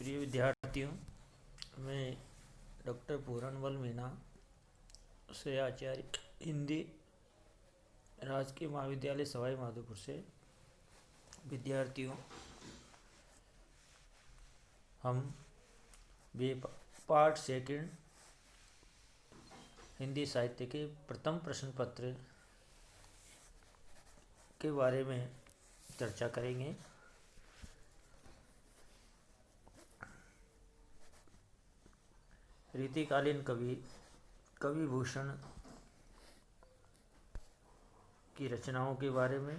प्रिय विद्यार्थियों, मैं डॉक्टर पूरनवल मीणा से आचार्य हिंदी राजकीय महाविद्यालय सवाई माधोपुर से विद्यार्थियों हम बी पार्ट सेकंड हिंदी साहित्य के प्रथम प्रश्न पत्र के बारे में चर्चा करेंगे। रीतिकालीन कवि भूषण की रचनाओं के बारे में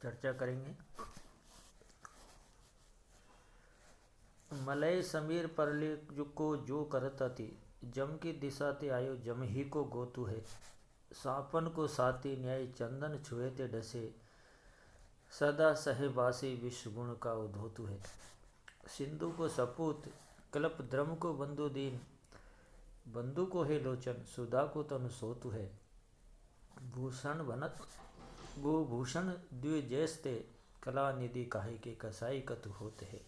चर्चा करेंगे। मलय समीर परले को जो करत अति, जम की दिशा ते आयो जम ही को गोतु है। सापन को साथी न्याय चंदन छुए ते डसे, सदा सहे बासी विश्व गुण का उधोतु है। सिंधु को सपूत कल्प द्रम को बंधु दीन, बंधु को है लोचन सुधा को तनु सोतु है। भूषण बनत गो भूषण द्विजैस्ते, कला निधि काहे के कसाई कतु होते है।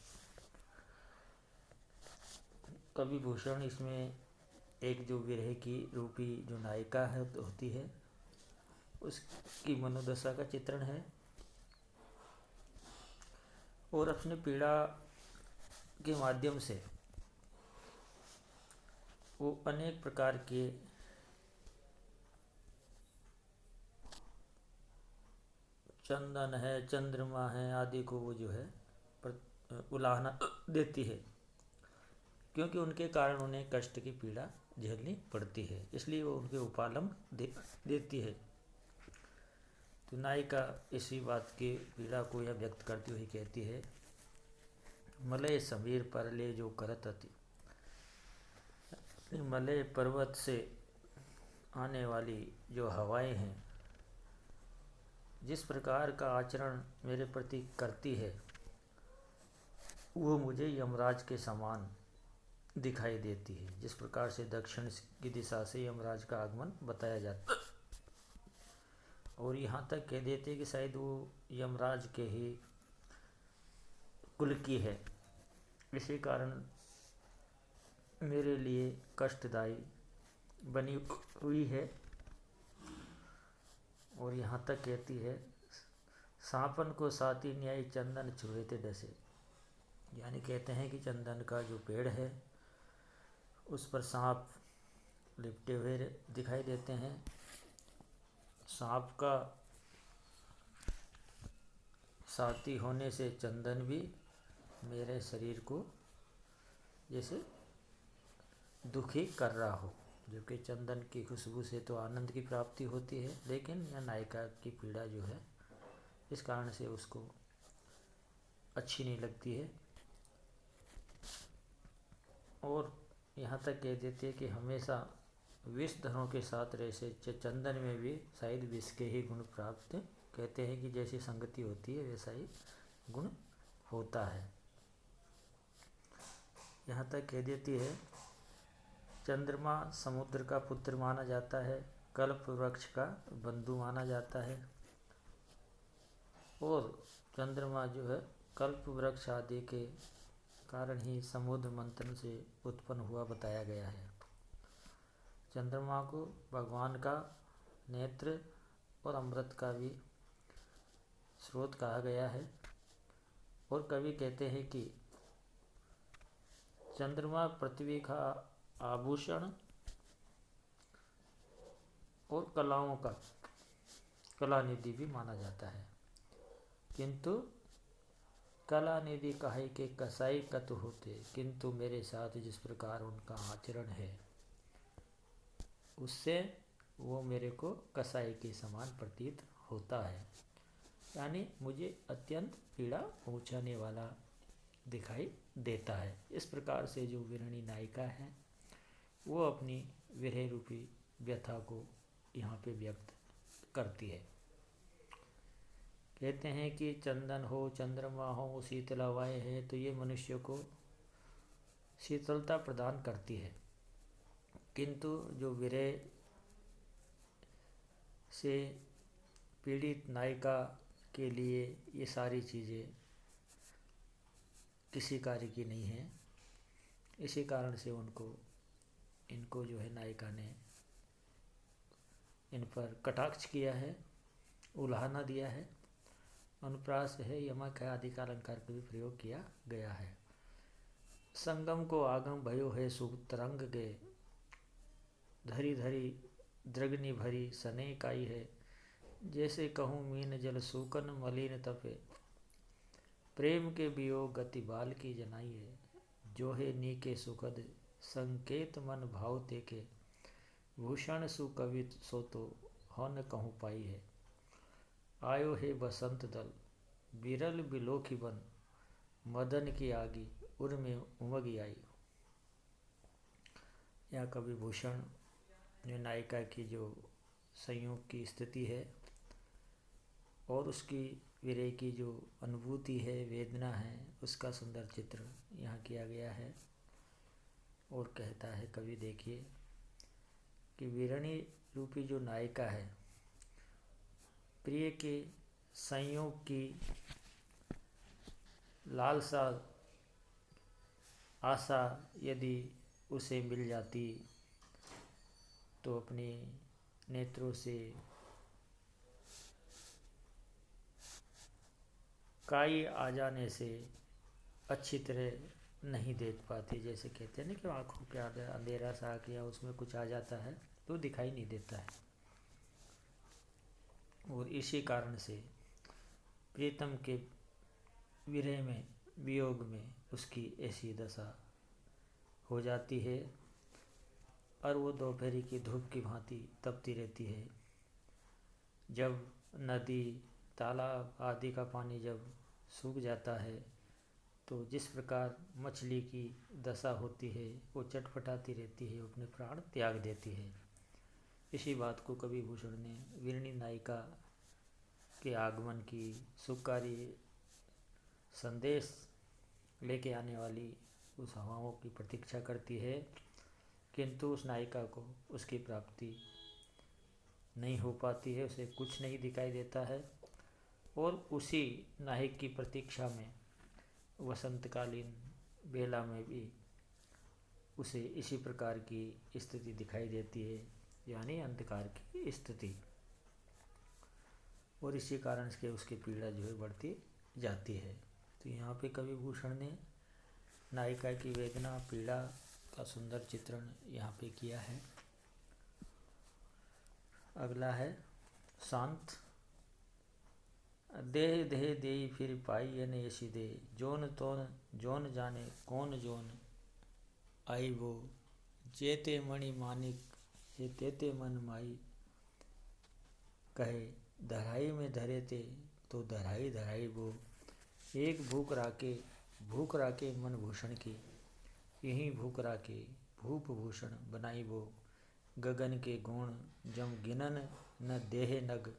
कवि भूषण इसमें एक जो विरह की रूपी जो नायिका है होती है, उसकी मनोदशा का चित्रण है और अपनी पीड़ा के माध्यम से वो अनेक प्रकार के चंदन है, चंद्रमा है आदि को वो जो है उलाहना देती है, क्योंकि उनके कारण उन्हें कष्ट की पीड़ा झेलनी पड़ती है, इसलिए वो उनके उपालम देती है। तो नायिका इसी बात की पीड़ा को यह व्यक्त करती हुई कहती है, मलय समीर परले जो करत अति। मलय पर्वत से आने वाली जो हवाएं हैं, जिस प्रकार का आचरण मेरे प्रति करती है, वो मुझे यमराज के समान दिखाई देती है। जिस प्रकार से दक्षिण की दिशा से यमराज का आगमन बताया जाता है, और यहाँ तक कह देते हैं कि शायद वो यमराज के ही कुल की है, इसी कारण मेरे लिए कष्टदायी बनी हुई है। और यहाँ तक कहती है, सांपन को साथी न्याय चंदन छुए ते डसे, यानी कहते हैं कि चंदन का जो पेड़ है उस पर सांप लिपटे हुए दिखाई देते हैं। सांप का साथी होने से चंदन भी मेरे शरीर को जैसे दुखी कर रहा हो, जबकि चंदन की खुशबू से तो आनंद की प्राप्ति होती है, लेकिन यह नायिका की पीड़ा जो है इस कारण से उसको अच्छी नहीं लगती है। और यहाँ तक कह देते हैं कि हमेशा विषधरों के साथ रहे से चंदन में भी शायद विष के ही गुण प्राप्त, कहते हैं कि जैसी संगति होती है वैसा ही गुण होता है। यहाँ तक कह देती है, चंद्रमा समुद्र का पुत्र माना जाता है, कल्प वृक्ष का बंधु माना जाता है, और चंद्रमा जो है कल्प वृक्ष आदि के कारण ही समुद्र मंथन से उत्पन्न हुआ बताया गया है। चंद्रमा को भगवान का नेत्र और अमृत का भी स्रोत कहा गया है। और कवि कहते हैं कि चंद्रमा पृथ्वी का आभूषण और कलाओं का कला निधि भी माना जाता है, किंतु कला निधि काहे के कसाई कत होते, किंतु मेरे साथ जिस प्रकार उनका आचरण है उससे वो मेरे को कसाई के समान प्रतीत होता है, यानी मुझे अत्यंत पीड़ा पहुंचाने वाला दिखाई देता है। इस प्रकार से जो विरणी नायिका है वो अपनी विरह रूपी व्यथा को यहाँ पे व्यक्त करती है। कहते हैं कि चंदन हो, चंद्रमा हो, शीतल हवाएं है, तो ये मनुष्य को शीतलता प्रदान करती है, किंतु जो विरह से पीड़ित नायिका के लिए ये सारी चीज़ें किसी कार्य की नहीं है। इसी कारण से इनको जो है नायिका ने इन पर कटाक्ष किया है, उल्हाना दिया है। अनुप्रास है, यमक है आदि का अलंकार का भी प्रयोग किया गया है। संगम को आगम भयो है सुख तरंग गे, धरी धरी द्रग्नि भरी सने काई है। जैसे कहूँ मीन जल सूकन मलिन तपे, प्रेम के वियोग गति बाल की जनाई है। जो है नीके सुखद संकेत मन भाव तेके, भूषण सुकवित सो तो हो न कहूँ पाई है। आयो है बसंत दल बिरल बिलोकी बन, मदन की आगी उर में उमगी आई। यह कवि भूषण ने नायिका की जो संयोग की स्थिति है और उसकी विरह की जो अनुभूति है, वेदना है, उसका सुंदर चित्र यहाँ किया गया है। और कहता है कवि, देखिए कि वीरणी रूपी जो नायिका है, प्रिय के संयोग की लालसा आशा यदि उसे मिल जाती तो अपने नेत्रों से काई आ जाने से अच्छी तरह नहीं देख पाती। जैसे कहते हैं ना कि आँखों के अंधेरा सा या उसमें कुछ आ जाता है तो दिखाई नहीं देता है। और इसी कारण से प्रीतम के विरह में, वियोग में उसकी ऐसी दशा हो जाती है और वो दोपहरी की धूप की भांति तपती रहती है। जब नदी, तालाब आदि का पानी जब सूख जाता है तो जिस प्रकार मछली की दशा होती है, वो चटपटाती रहती है, अपने प्राण त्याग देती है। इसी बात को कवि भूषण ने वीरणी नायिका के आगमन की सुखकारी संदेश लेके आने वाली उस हवाओं की प्रतीक्षा करती है, किंतु उस नायिका को उसकी प्राप्ति नहीं हो पाती है, उसे कुछ नहीं दिखाई देता है। और उसी नायक की प्रतीक्षा में वसंतकालीन बेला में भी उसे इसी प्रकार की स्थिति दिखाई देती है, यानी अंधकार की स्थिति। और इसी कारण से उसकी पीड़ा जो है बढ़ती जाती है। तो यहाँ पे कवि भूषण ने नायिका की वेदना, पीड़ा का सुंदर चित्रण यहाँ पे किया है। अगला है शांत। देह देह देई फिर पाई यन यशी दे, जोन तोन जोन जाने कौन जोन आई वो। जेते मणि मानिक ये तेते मन माई, कहे धराई में धरे ते तो धराई धराई वो। एक भूख राके मन भूषण की, यही भूख राके भूप भूषण बनाई वो। गगन के गुण जम गिनन न देह नग,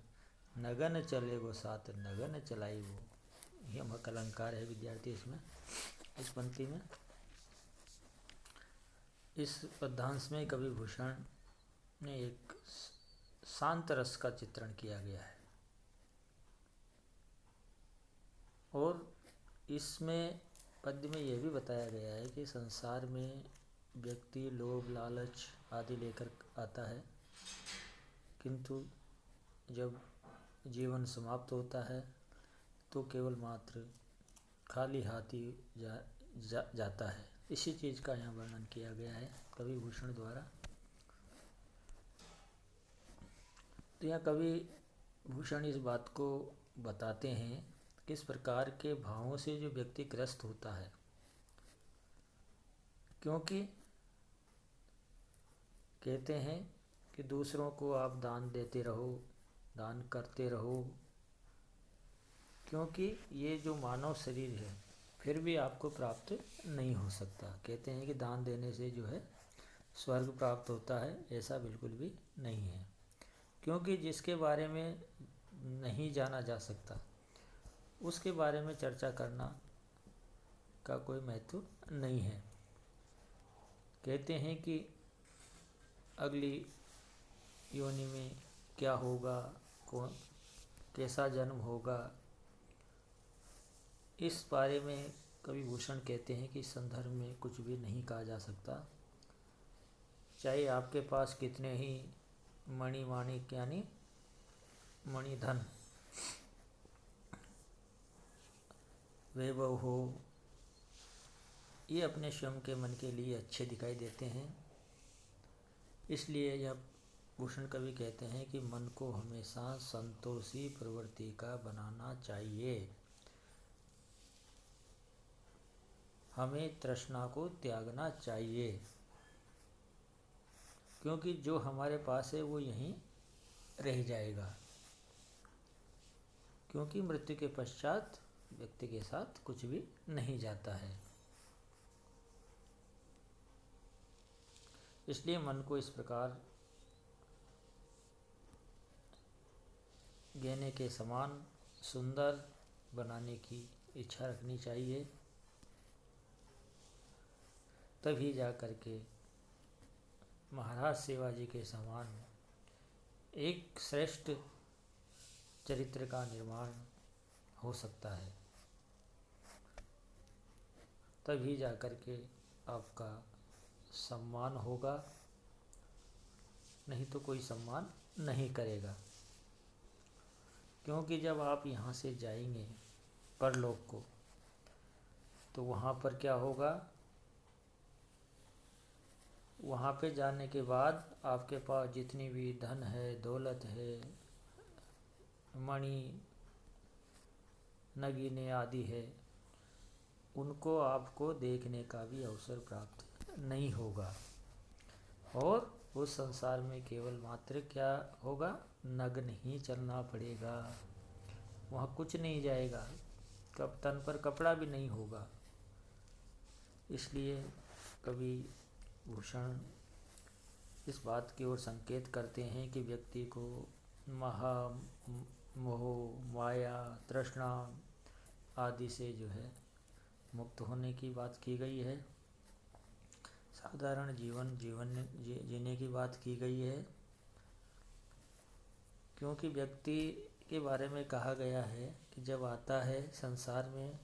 नगन चले वो साथ नगन चलाई वो। यह अलंकार है विद्यार्थी इसमें, इस पंक्ति में, इस पद्यांश में कवि भूषण ने एक शांत रस का चित्रण किया गया है। और इसमें पद्य में यह भी बताया गया है कि संसार में व्यक्ति लोभ, लालच आदि लेकर आता है, किंतु जब जीवन समाप्त होता है तो केवल मात्र खाली हाथ ही जाता है। इसी चीज़ का यहाँ वर्णन किया गया है कवि भूषण द्वारा। तो यहाँ कवि भूषण इस बात को बताते हैं किस प्रकार के भावों से जो व्यक्ति ग्रस्त होता है, क्योंकि कहते हैं कि दूसरों को आप दान देते रहो, दान करते रहो, क्योंकि ये जो मानव शरीर है फिर भी आपको प्राप्त नहीं हो सकता। कहते हैं कि दान देने से जो है स्वर्ग प्राप्त होता है, ऐसा बिल्कुल भी नहीं है, क्योंकि जिसके बारे में नहीं जाना जा सकता उसके बारे में चर्चा करना का कोई महत्व नहीं है। कहते हैं कि अगली योनि में क्या होगा, कैसा जन्म होगा, इस बारे में कवि भूषण कहते हैं कि संदर्भ में कुछ भी नहीं कहा जा सकता, चाहे आपके पास कितने ही मणि माणिक यानी मणिधन वैभव हो, ये अपने स्वयं के मन के लिए अच्छे दिखाई देते हैं। इसलिए यह भूषण कवि कहते हैं कि मन को हमेशा संतोषी प्रवृत्ति का बनाना चाहिए। हमें तृष्णा को त्यागना चाहिए, क्योंकि जो हमारे पास है वो यहीं रह जाएगा, क्योंकि मृत्यु के पश्चात व्यक्ति के साथ कुछ भी नहीं जाता है। इसलिए मन को इस प्रकार गहने के समान सुंदर बनाने की इच्छा रखनी चाहिए, तभी जा कर के महाराज शिवाजी के समान एक श्रेष्ठ चरित्र का निर्माण हो सकता है। तभी जा कर के आपका सम्मान होगा, नहीं तो कोई सम्मान नहीं करेगा। क्योंकि जब आप यहाँ से जाएंगे परलोक को, तो वहाँ पर क्या होगा, वहाँ पे जाने के बाद आपके पास जितनी भी धन है, दौलत है, मणि नगीने आदि है, उनको आपको देखने का भी अवसर प्राप्त नहीं होगा। और उस संसार में केवल मात्र क्या होगा, नग्न ही चलना पड़ेगा। वहाँ कुछ नहीं जाएगा, कब तन पर कपड़ा भी नहीं होगा। इसलिए कवि भूषण इस बात की ओर संकेत करते हैं कि व्यक्ति को मोह, माया, तृष्णा आदि से जो है मुक्त होने की बात की गई है। साधारण जीवन जीने की बात की गई है, क्योंकि व्यक्ति के बारे में कहा गया है कि जब आता है संसार में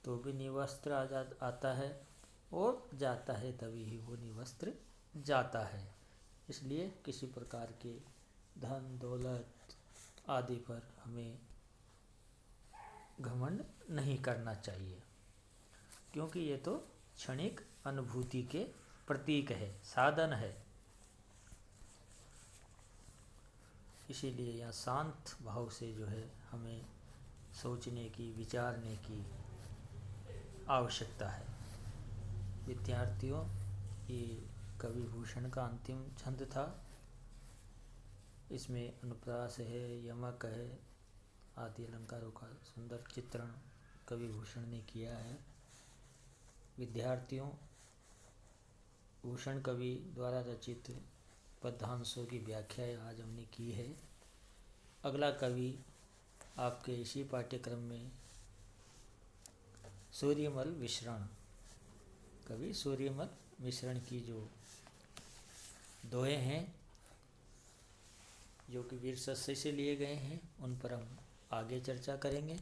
तो भी निवस्त्र आता है, और जाता है तभी ही वो निवस्त्र जाता है। इसलिए किसी प्रकार के धन दौलत आदि पर हमें घमंड नहीं करना चाहिए, क्योंकि ये तो क्षणिक अनुभूति के प्रतीक है, साधन है। इसीलिए यह शांत भाव से जो है हमें सोचने की, विचारने की आवश्यकता है। विद्यार्थियों, ये कवि भूषण का अंतिम छंद था। इसमें अनुप्रास है, यमक है आदि अलंकारों का सुंदर चित्रण कवि भूषण ने किया है। विद्यार्थियों, भूषण कवि द्वारा रचित पद्यांशों की व्याख्या आज हमने की है। अगला कवि आपके इसी पाठ्यक्रम में सूर्यमल मिश्रण, कवि सूर्यमल मिश्रण की जो दोहे हैं जो कि वीर सस्य से लिए गए हैं, उन पर हम आगे चर्चा करेंगे।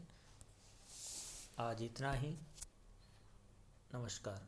आज इतना ही। नमस्कार।